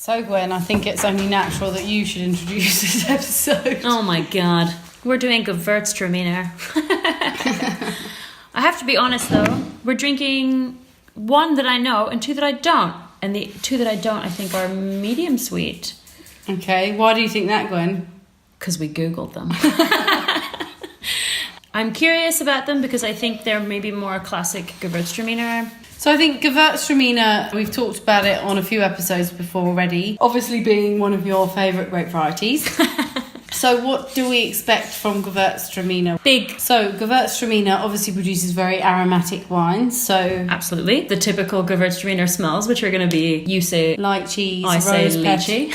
So Gwen, I think it's only natural that you should introduce this episode. Oh my god. We're doing Gewürztraminer. I have to be honest though, we're drinking one that I know and two that I don't. And the two that I don't, I think, are medium sweet. Okay, why do you think that, Gwen? Because we Googled them. I'm curious about them because I think they're maybe more classic Gewürztraminer. So I think Gewürztraminer, we've talked about it on a few episodes before already, obviously being one of your favourite grape varieties. So what do we expect from Gewürztraminer? Big. So Gewürztraminer obviously produces very aromatic wines. So absolutely. The typical Gewürztraminer smells, which are going to be, you say lychees, I say lychee.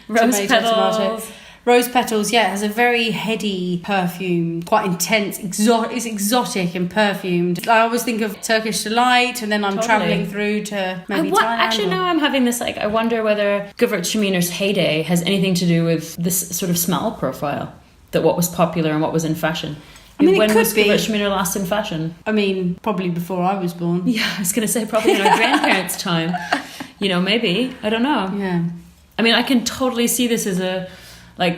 Rose petals. Tomato. Rose petals, yeah, it has a very heady perfume, quite intense, it's exotic and perfumed. I always think of Turkish delight, and then I'm travelling through to maybe Thailand. Actually, now I'm having this, I wonder whether Gewürztraminer's heyday has anything to do with this sort of smell profile, that what was popular and what was in fashion. I mean, when it could was Gewürztraminer last in fashion? I mean, probably before I was born. Yeah, I was going to say probably in our grandparents' time. You know, maybe. I don't know. Yeah. I mean, I can totally see this as a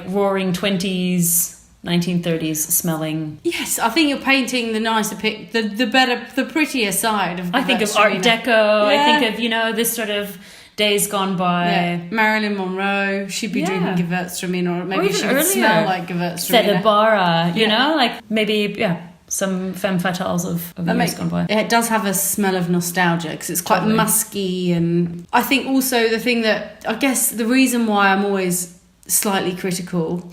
roaring 20s, 1930s smelling. Yes, I think you're painting the nicer the better, the prettier side of I think of Art Deco. Yeah. I think of, this sort of days gone by. Yeah. Marilyn Monroe, she'd be drinking Gewürztraminer, or maybe she would earlier. smell like Gewürztraminer. Fedebara, like maybe, some femme fatales of years gone by. It does have a smell of nostalgia because it's quite musky, and I think also the thing that, I guess the reason why I'm always slightly critical,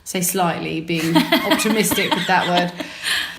say slightly, being optimistic with that word,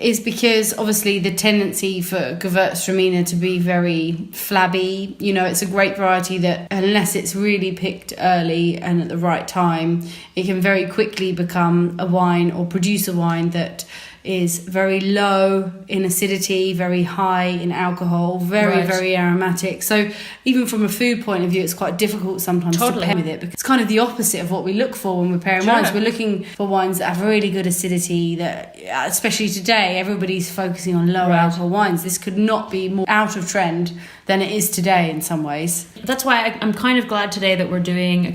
is because obviously the tendency for Gewürztraminer to be very flabby. It's a grape variety that, unless it's really picked early and at the right time, it can very quickly become a wine or produce a wine that is very low in acidity, very high in alcohol, very aromatic. So even from a food point of view, it's quite difficult sometimes to pair with it, because it's kind of the opposite of what we look for when we're pairing wines. We're looking for wines that have really good acidity, that, especially today, everybody's focusing on lower alcohol wines. This could not be more out of trend than it is today in some ways. That's why I'm kind of glad today that we're doing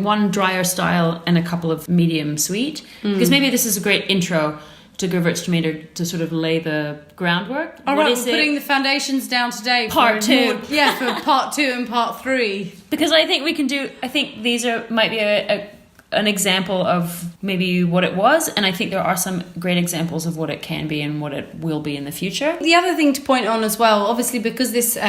one drier style and a couple of medium sweet, because maybe this is a great intro to Gewürztraminer to sort of lay the groundwork. All right, we're putting the foundations down today. Part two. For part 2 and part 3. Because I think these might be an example of maybe what it was, and I think there are some great examples of what it can be and what it will be in the future. The other thing to point on as well, obviously, because this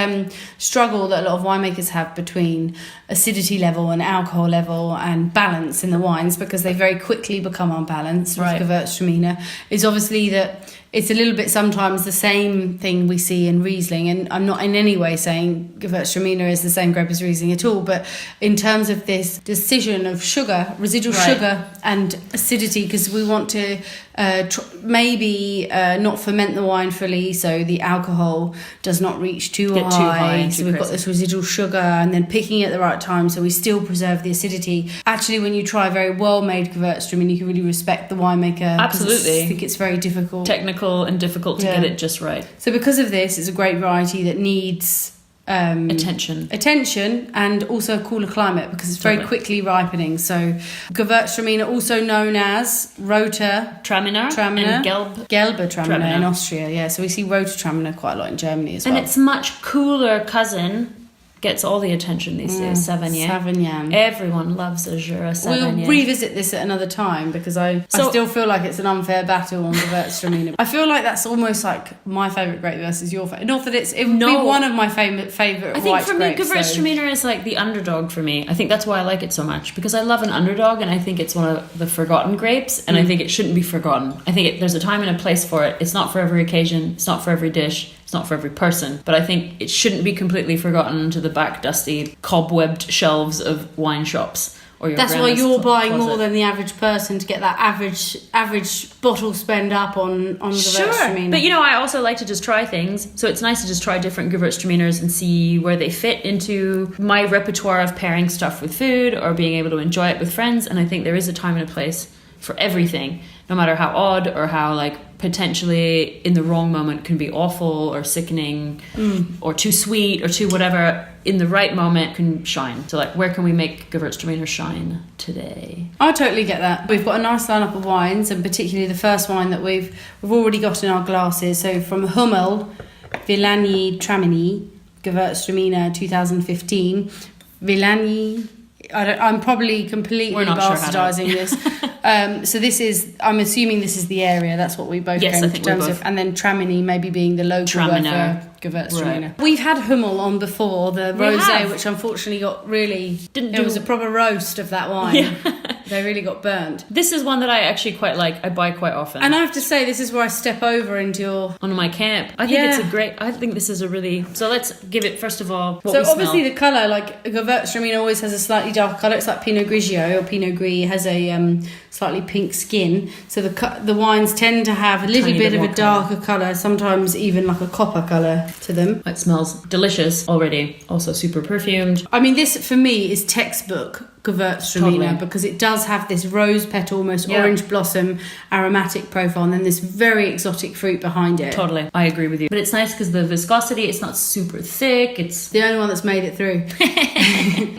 struggle that a lot of winemakers have between acidity level and alcohol level and balance in the wines, because they very quickly become unbalanced with Gewürztraminer, is obviously that it's a little bit sometimes the same thing we see in Riesling, and I'm not in any way saying Gewürztraminer is the same grape as Riesling at all, but in terms of this decision of sugar, residual sugar and acidity, because we want to maybe not ferment the wine fully, so the alcohol does not reach too high, so we've got this residual sugar, and then picking it at the right time so we still preserve the acidity. Actually, when you try very well-made Gewürztraminer, you can really respect the winemaker. Absolutely. I think it's very technical and difficult to get it just right. So because of this, it's a great variety that needs attention and also a cooler climate, because it's very quickly ripening. So Gewürztraminer, also known as Roter Traminer and Gelber Traminer in Austria. Yeah, so we see Roter Traminer quite a lot in Germany as well. And its much cooler cousin gets all the attention these days. Sauvignon. Everyone loves a Jura Sauvignon. We'll revisit this at another time, because I still feel like it's an unfair battle on Gewürztraminer. I feel like that's almost like my favourite grape versus your favourite. Not that it would be one of my favourite I think white for me, Gewürztraminer is like the underdog for me. I think that's why I like it so much, because I love an underdog, and I think it's one of the forgotten grapes, and I think it shouldn't be forgotten. I think there's a time and a place for it. It's not for every occasion. It's not for every dish. It's not for every person, but I think it shouldn't be completely forgotten to the back dusty, cobwebbed shelves of wine shops. That's why you're buying more than the average person, to get that average bottle spend up on Gewürztraminer. But I also like to just try things, so it's nice to just try different Gewürztraminers and see where they fit into my repertoire of pairing stuff with food or being able to enjoy it with friends. And I think there is a time and a place for everything, no matter how odd or how like potentially in the wrong moment can be awful or sickening or too sweet or too whatever, in the right moment can shine. So like, where can we make Gewürztraminer shine today? I totally get that. We've got a nice lineup of wines, and particularly the first wine that we've already got in our glasses. So from Hummel, Villányi Tramini, Gewürztraminer 2015. Villányi, I'm probably completely bastardising this. So this is, I'm assuming this is the area. That's what we both came in terms of. And then Tramini maybe being the local word for Gewürztraminer. Right. We've had Hummel on before, the rosé, which unfortunately got really... It was a proper roast of that wine. Yeah. They really got burnt. This is one that I actually quite like. I buy quite often. And I have to say, this is where I step over into your... On my camp. I think this is a really... So let's give it, first of all, what we obviously smell. The colour, like Gewürztraminer always has a slightly darker colour. It's like Pinot Grigio or Pinot Gris. It has a slightly pink skin. So the wines tend to have a little bit of a darker colour, sometimes even like a copper colour to them. It smells delicious already. Also super perfumed. I mean, this for me is textbook Gewürztraminer because it does have this rose petal, almost orange blossom aromatic profile, and then this very exotic fruit behind it. Totally, I agree with you. But it's nice because the viscosity, it's not super thick. It's the only one that's made it through.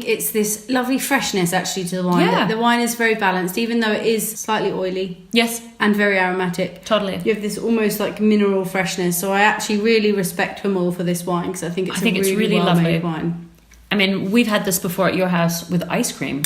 It's this lovely freshness actually to the wine. Yeah. The wine is very balanced, even though it is slightly oily. Yes. And very aromatic. Totally. You have this almost like mineral freshness. So I actually really respect Hummel for this wine because I think it's a really well-made wine. I mean, we've had this before at your house with ice cream.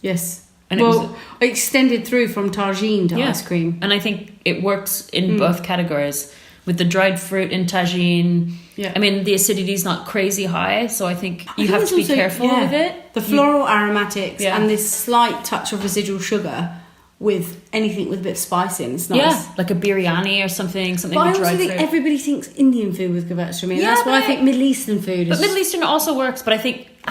Yes. And it was extended through from tagine to ice cream. And I think it works in both categories. With the dried fruit in tagine. Yeah. I mean, the acidity is not crazy high, so I think you have to be careful with it. The floral aromatics and this slight touch of residual sugar with anything with a bit of spice in. It's nice. Yeah, like a biryani or something with dried fruit. But I also think everybody thinks Indian food with Gewürztraminer. Yeah, that's why I think Middle Eastern food is... But Middle Eastern also works, but I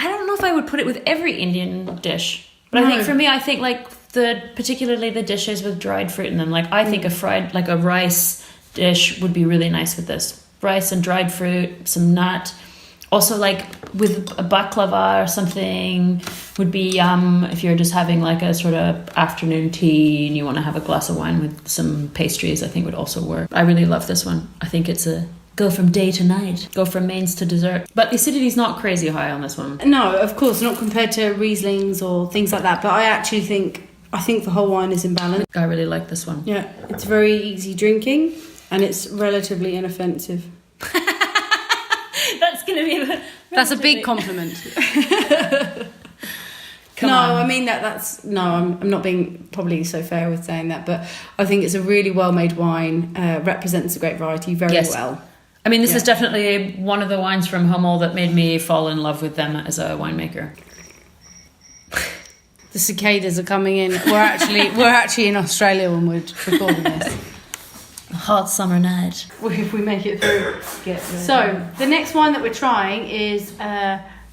don't know if I would put it with every Indian dish. But I think for me, I think like particularly the dishes with dried fruit in them. Like I think a rice dish would be really nice with this. Rice and dried fruit, some nut. Also, like with a baklava or something would be yum if you're just having like a sort of afternoon tea and you want to have a glass of wine with some pastries. I think would also work. I really love this one. I think it's a go from day to night, go from mains to dessert. But the acidity is not crazy high on this one. No, of course not compared to Rieslings or things like that. But I actually think the whole wine is in balance. I really like this one. Yeah, it's very easy drinking and it's relatively inoffensive. That's a big compliment. I mean I'm not being probably so fair with saying that, but I think it's a really well-made wine, represents a great variety very well. I mean, this is definitely one of the wines from Hummel that made me fall in love with them as a winemaker. The cicadas are coming in. We're actually in Australia when we're recording this. A hot summer night. If we make it through. So, the next wine that we're trying is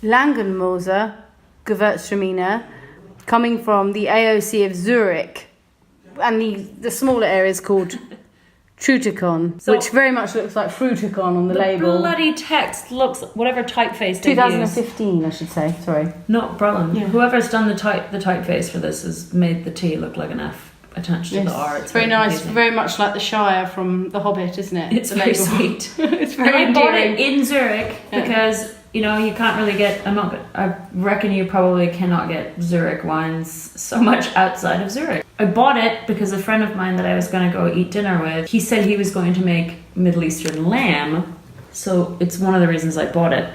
Langenmooser Gewürztraminer, coming from the AOC of Zurich. And the smaller area is called Truttikon, which very much looks like Fruiticon on the label. The bloody text looks, whatever typeface they 2015, I should say, sorry. Not a problem. Yeah. Whoever's done the typeface for this has made the T look like an F attached to the R. It's very nice, confusing. Very much like the Shire from The Hobbit, isn't it? It's very sweet. It's very endearing. I bought it in Zurich because, you can't really get, I reckon you probably cannot get Zurich wines so much outside of Zurich. I bought it because a friend of mine that I was going to go eat dinner with, he said he was going to make Middle Eastern lamb. So it's one of the reasons I bought it,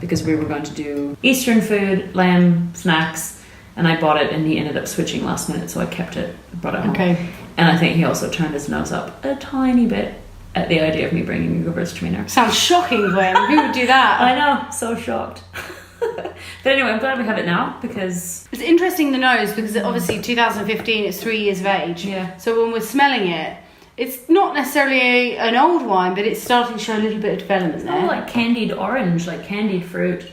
because we were going to do Eastern food, lamb, snacks, and I bought it and he ended up switching last minute, so I kept it, brought it home. Okay. And I think he also turned his nose up a tiny bit at the idea of me bringing a Gewürztraminer. Sounds shocking, Gwen. Who would do that? I know, so shocked. But anyway, I'm glad we have it now because... It's interesting the nose because obviously 2015 it's 3 years of age. Yeah. So when we're smelling it, it's not necessarily an old wine, but it's starting to show a little bit of development there. It's like candied orange, like candied fruit.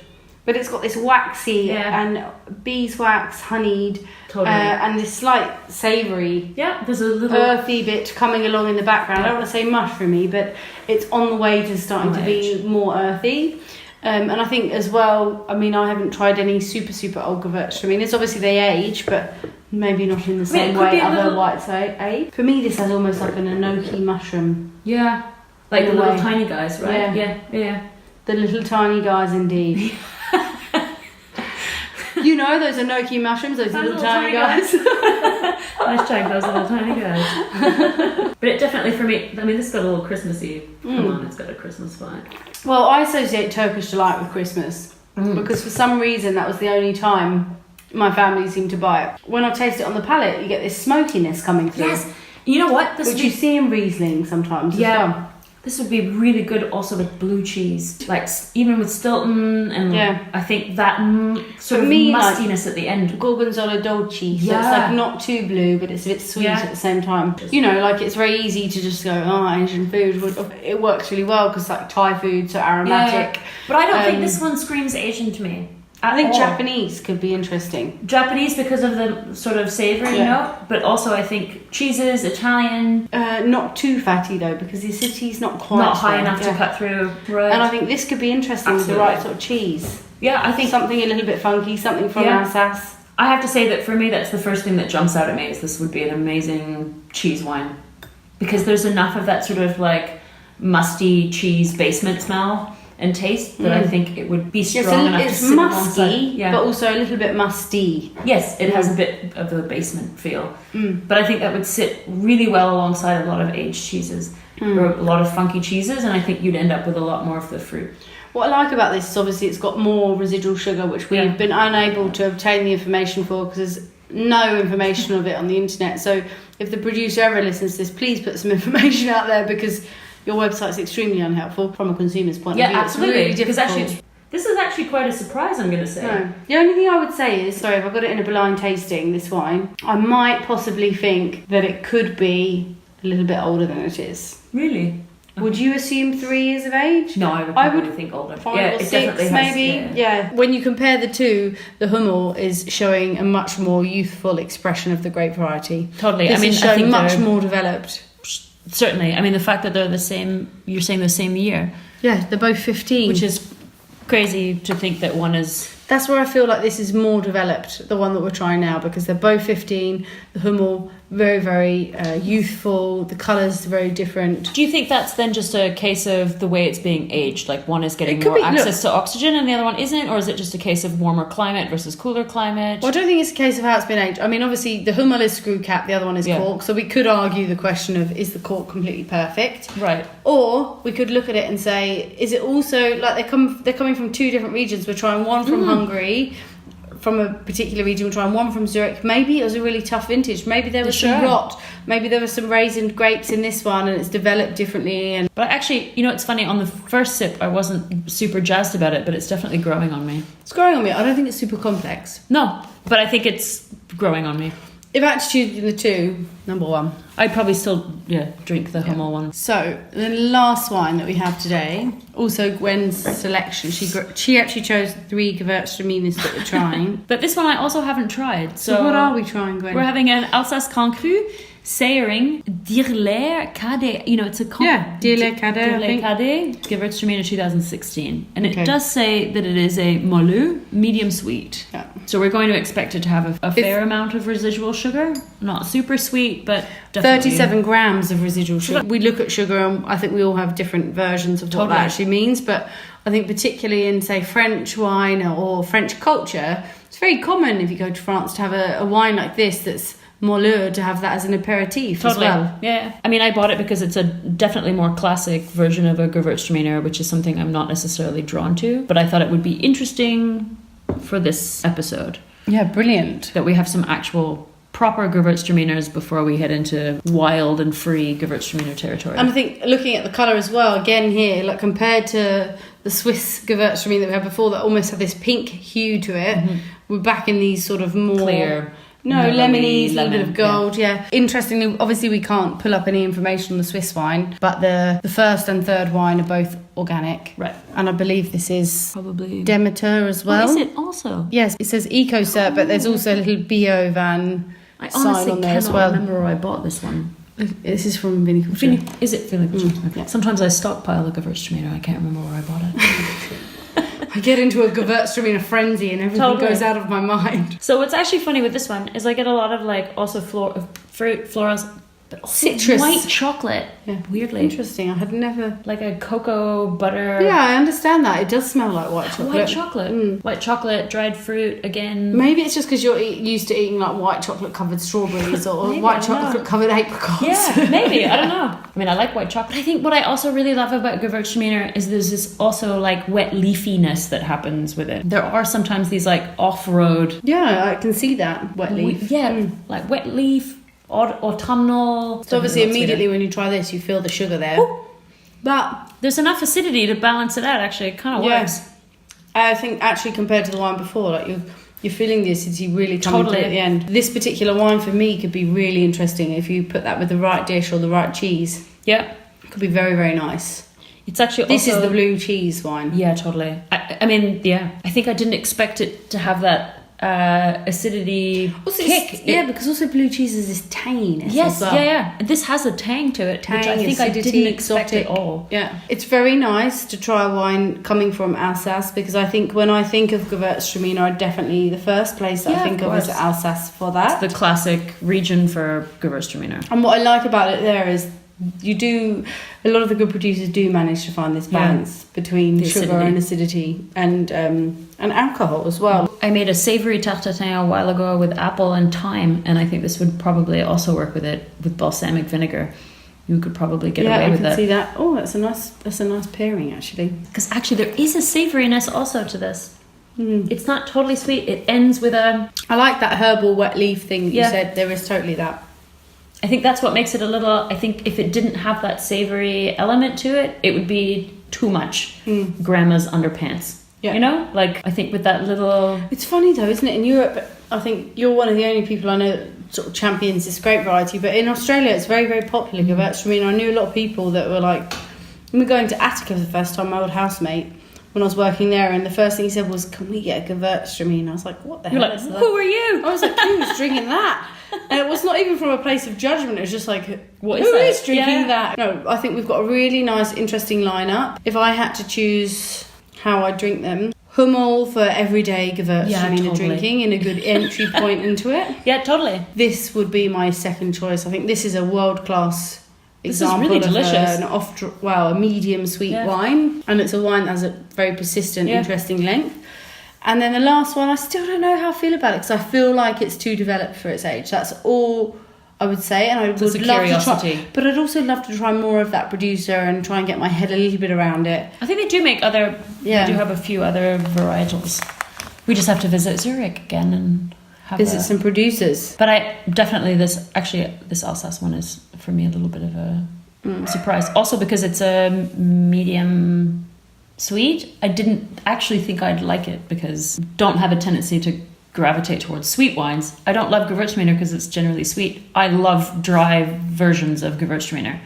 But it's got this waxy and beeswax, honeyed, and this slight savoury, there's a little earthy bit coming along in the background. I don't want to say mushroomy, but it's on the way to starting to be more earthy. And I think as well, I mean, I haven't tried any super old Gewürztraminer. Obviously they age, but Maybe not in the same way other whites ate. For me, this has almost like an enoki mushroom. Yeah. Like the little tiny guys, right? Yeah. The little tiny guys indeed. You know those enoki mushrooms, those little tiny guys. Hashtag those little tiny guys. But it definitely, for me, I mean, this got a little Christmassy. Come on, it's got a Christmas vibe. Well, I associate Turkish delight with Christmas because for some reason that was the only time my family seemed to buy it. When I taste it on the palate, you get this smokiness coming through. Yes. You know what? Which you see in Riesling sometimes as well. This would be really good also with blue cheese. Like, even with Stilton and I think that sort of mustiness at the end. Gorgonzola dolce. So it's like not too blue, but it's a bit sweet at the same time. You know, like it's very easy to just go, Asian food. It works really well because like Thai food, so aromatic. Yeah. But I don't think this one screams Asian to me. I think Japanese could be interesting. Japanese because of the sort of savoury note, but also I think cheeses, Italian. Not too fatty though, because the acidity's not quite high enough to cut through. Right. And I think this could be interesting with the right sort of cheese. Yeah, I think something a little bit funky, something from Alsace. I have to say that for me, that's the first thing that jumps out at me is this would be an amazing cheese wine, because there's enough of that sort of like musty cheese basement smell and taste that I think it would be strong enough to sit musky, but also a little bit musty. Yes, it has a bit of the basement feel. But I think that would sit really well alongside a lot of aged cheeses or a lot of funky cheeses, and I think you'd end up with a lot more of the fruit. What I like about this is obviously it's got more residual sugar, which we've been unable to obtain the information for because there's no information of it on the internet. So if the producer ever listens to this, please put some information out there because your website's extremely unhelpful from a consumer's point of view. Yeah, absolutely. It's really difficult. This is actually quite a surprise, I'm going to say. No. The only thing I would say is, if I got it in a blind tasting, this wine, I might possibly think that it could be a little bit older than it is. Really? Would you assume 3 years of age? No, I would think older. 5 or 6 maybe. Yeah. When you compare the two, the Hummel is showing a much more youthful expression of the grape variety. Totally. This is showing much more developed. Certainly. I mean, the fact that they're the same, you're saying the same year. Yeah, they're both 15. Which is crazy to think that one is... That's where I feel like this is more developed, the one that we're trying now, because they're both 15. The Hummel, very, very youthful. The colours very different. Do you think that's then just a case of the way it's being aged? Like one is getting more access to oxygen and the other one isn't? Or is it just a case of warmer climate versus cooler climate? Well, I don't think it's a case of how it's been aged. I mean, obviously, the Hummel is screw cap, the other one is cork. So we could argue the question of, is the cork completely perfect? Right. Or we could look at it and say, is it also, like they're coming from 2 different regions. We're trying one from Hungary, from a particular region, we're trying one from Zurich. Maybe it was a really tough vintage. Maybe there was some rot. Maybe there was some raisined grapes in this one and it's developed differently. But actually, you know, it's funny, on the first sip, I wasn't super jazzed about it, but it's definitely growing on me. It's growing on me. I don't think it's super complex. No, but I think it's growing on me. If I had to choose the 2, number 1. I'd probably still, drink the Hummel one. So, the last wine that we have today, also Gwen's selection. She actually chose 3 Gewürztraminers that we're trying. But this one I also haven't tried. So what are we trying, Gwen? We're having an Alsace Grand Cru, Saering, Dirler-Cadé. You know, it's a... Dirler-Cadé, Gewürztraminer 2016. And it does say that it is a Mollu, medium sweet. Yeah. So we're going to expect it to have a fair amount of residual sugar. Not super sweet, but definitely... 37 grams of residual sugar. We look at sugar and I think we all have different versions of what that actually means. But I think particularly in, say, French wine or French culture, it's very common if you go to France to have a wine like this that's Mollu, to have that as an aperitif as well. Yeah. I mean, I bought it because it's a definitely more classic version of a Gewürztraminer, which is something I'm not necessarily drawn to. But I thought it would be interesting for this episode. Yeah, brilliant. That we have some actual proper Gewürztraminers before we head into wild and free Gewürztraminer territory. And I think looking at the colour as well, again here, like compared to the Swiss Gewürztraminer that we had before that almost had this pink hue to it, we're back in these sort of more... clear... lemony, a little bit of gold, Interestingly, obviously we can't pull up any information on the Swiss wine, but the first and third wine are both organic. Right. And I believe this is probably Demeter as well. Oh, is it also? Yes, it says EcoCert, but there's also a little Bio Van sign on there as well. I honestly cannot remember where I bought this one. This is from Viniculture. Is it Viniculture? Okay. Sometimes I stockpile the Gewürztraminer. I can't remember where I bought it. I get into a Gewürztraminer frenzy and everything goes out of my mind. So what's actually funny with this one is I get a lot of like also fruit, florals, but also citrus, white chocolate. Yeah, weirdly interesting. I had never like a cocoa butter. Yeah, I understand that. It does smell like white chocolate. White chocolate, white chocolate, dried fruit again. Maybe it's just because you're used to eating like white chocolate covered strawberries or white chocolate covered apricots. Yeah, maybe. I don't know. I mean, I like white chocolate. I think what I also really love about Gewürztraminer is there's this also like wet leafiness that happens with it. There are sometimes these like off-road. Yeah, I can see that wet leaf. Like wet leaf. Autumnal. So obviously immediately when you try this you feel the sugar there. Ooh. But there's enough acidity to balance it out actually. It kind of works. I think actually compared to the wine before, like you're feeling the acidity really coming through at the end. This particular wine for me could be really interesting if you put that with the right dish or the right cheese. Yeah. It could be very, very nice. It's actually This is the blue cheese wine. Yeah, totally. I mean, yeah. I think I didn't expect it to have that acidity kick. Because also blue cheese is this tanginess. Yes, as well. yeah. This has a tang to it, which I think I didn't expect at all. Yeah, it's very nice to try wine coming from Alsace because I think when I think of Gewürztraminer, definitely the first place that I think of is Alsace for that. It's the classic region for Gewürztraminer. And what I like about it there is a lot of the good producers do manage to find this balance between sugar and acidity and alcohol as well. I made a savoury tartatin a while ago with apple and thyme, and I think this would probably also work with it with balsamic vinegar. You could probably get away with it. Yeah, I can see that. Oh, that's a nice pairing actually. Because actually there is a savouriness also to this. It's not totally sweet. It ends with a... I like that herbal wet leaf thing that you said. There is totally that. I think that's what makes it a little... I think if it didn't have that savoury element to it, it would be too much grandma's underpants. Yeah. You know? Like, I think with that little... It's funny though, isn't it? In Europe, I think you're one of the only people I know that sort of champions this grape variety, but in Australia it's very, very popular, Gewürztraminer. I knew a lot of people that were like... We were going to Attica for the first time, my old housemate, when I was working there, and the first thing he said was, "Can we get a Gewürztraminer?" I was like, "What the hell is that?" Who are you? I was like, "Who's drinking that?" And it was not even from a place of judgment. It was just like, who is drinking that? No, I think we've got a really nice, interesting lineup. If I had to choose how I drink them, Hummel for everyday Gewürztraminer drinking and a good entry point into it. Yeah, totally. This would be my second choice. I think this is a world-class example really delicious. Of a medium sweet wine, and it's a wine that has a very persistent, interesting length. And then the last one, I still don't know how I feel about it because I feel like it's too developed for its age. That's all I would say, and I would love to try. But I'd also love to try more of that producer and try and get my head a little bit around it. I think they do make other. They do have a few other varietals. We just have to visit Zurich again and visit some producers. But I definitely this Alsace one is for me a little bit of a surprise. Also because it's a medium sweet. I didn't actually think I'd like it because I don't have a tendency to gravitate towards sweet wines. I don't love Gewürztraminer because it's generally sweet. I love dry versions of Gewürztraminer.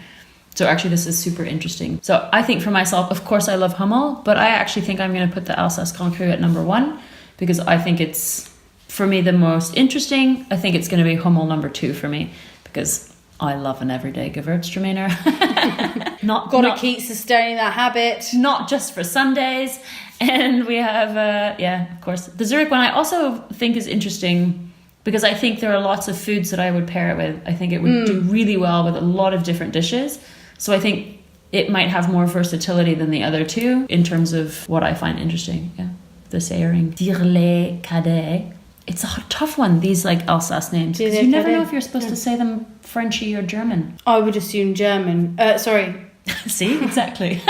So actually this is super interesting. So I think for myself, of course I love Hummel, but I actually think I'm going to put the Alsace Grand Cru at number 1 because I think it's, for me, the most interesting. I think it's going to be Hummel number 2 for me because I love an everyday Gewürztraminer. Gotta keep sustaining that habit. Not just for Sundays. And we have, of course, the Zurich one I also think is interesting because I think there are lots of foods that I would pair it with. I think it would do really well with a lot of different dishes. So I think it might have more versatility than the other two in terms of what I find interesting. Yeah, the Saering. Dirler-Cadé. It's a tough one, these like Alsace names, because you never know if you're supposed to say them Frenchy or German. I would assume German. Sorry. See, exactly.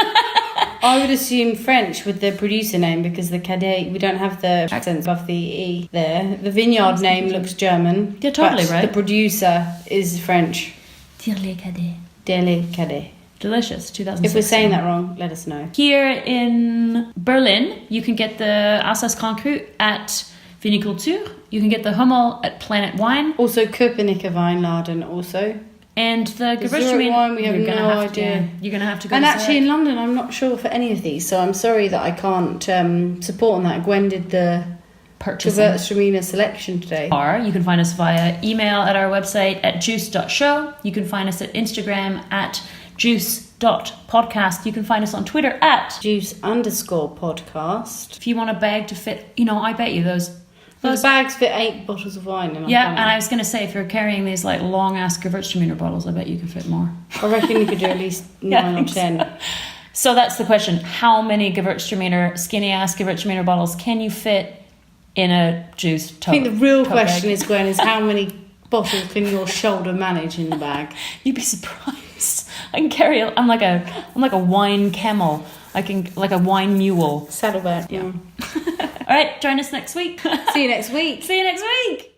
I would assume French with the producer name because the Cadé, we don't have the accents above the E there. The vineyard name looks German. You're totally right. The producer is French. Dirler-Cadé. Dirler-Cadé. Delicious, 2006. If we're saying that wrong, let us know. Here in Berlin, you can get the Alsace Grand Cru at Viniculture. You can get the Hummel at Planet Wine. Also Köpenicker Weinladen also. And the Gewürztraminer wine, we have no idea. You're going to have to go and to actually in London, I'm not sure for any of these, so I'm sorry that I can't support on that. Gwen did the Gewürztraminer selection today. Or you can find us via email at our website at juice.show. You can find us at Instagram at juice.show. juice.podcast. You can find us on Twitter at juice_podcast. If you want a bag to fit, I bet you those bags fit 8 bottles of wine in. Yeah, and I was going to say, if you're carrying these like long ass Gewürztraminer bottles, I bet you can fit more. I reckon you could do at least 9 or 10. So that's the question. How many Gewürztraminer, skinny ass Gewürztraminer bottles can you fit in a juice tote? I think the real question is, Gwen, is how many bottles can your shoulder manage in the bag? You'd be surprised. I can carry. I'm like a wine camel. Like a wine mule. Saddleback. Yeah. All right. Join us next week. See you next week. See you next week.